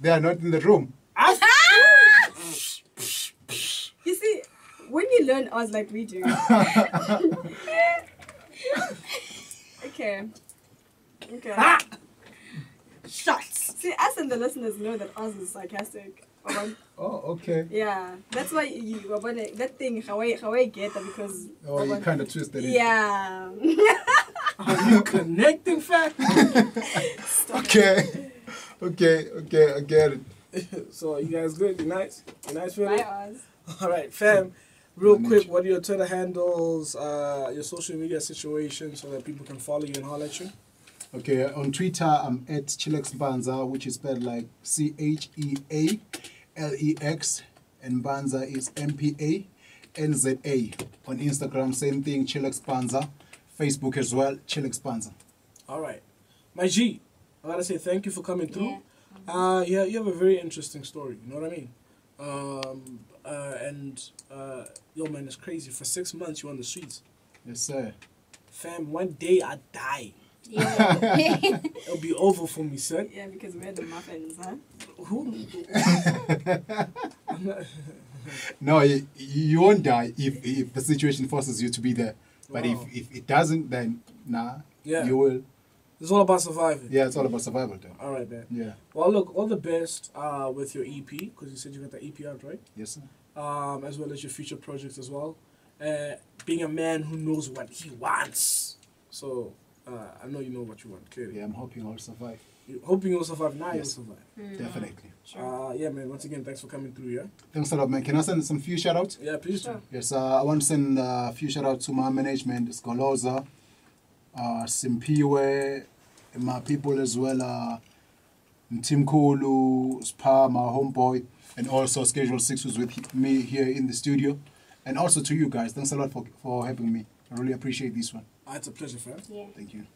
They are not in the room. You see, when you learn Oz like we do. Okay. Shots. See, us and the listeners know that Oz is sarcastic. Oh, okay. Yeah, that's why that thing, how I get that because. Oh, you kind of twisted it. Yeah. Are you connecting fact? Okay, I get it. So you guys good? You nice? You nice feeling? Bye, Oz. All right, fam. Real quick, what are your Twitter handles, your social media situation, so that people can follow you and holler at you? Okay, on Twitter, I'm at ChilexBanza, which is spelled like CheaLex, and Banza is MPANZA. On Instagram, same thing, ChilexBanza. Facebook as well, ChilexBanza. All right. My G, I gotta say thank you for coming through. Yeah. You have a very interesting story, you know what I mean? Yo, man, it's crazy. For 6 months, you on the streets. Yes, sir. Fam, one day I die. Yeah. It'll be over for me, son. Yeah, because we're the muffins, huh? Who? No, you won't die if the situation forces you to be there. But Wow. if it doesn't, then you will. It's all about surviving. Yeah, it's all about survival, though. All right, man. Yeah. Well, look, all the best with your EP, because you said you got the EP out, right? Yes, sir. As well as your future projects as well. Being a man who knows what he wants. So, I know you know what you want, clearly. Yeah, I'm hoping I'll survive. You're hoping you'll survive. Now Yes. you'll survive. Definitely. Yeah, man. Once again, thanks for coming through, yeah? Thanks a lot, man. Can I send some few shout-outs? Yeah, please do. Sure. Yes, I want to send a few shout-outs to my management, Skoloza, Simpiwe, my people as well, Tim Kulu, Spa, my homeboy, and also Schedule 6 who's with me here in the studio. And also to you guys, thanks a lot for having me. I really appreciate this one. It's a pleasure, fam. Yeah. Thank you.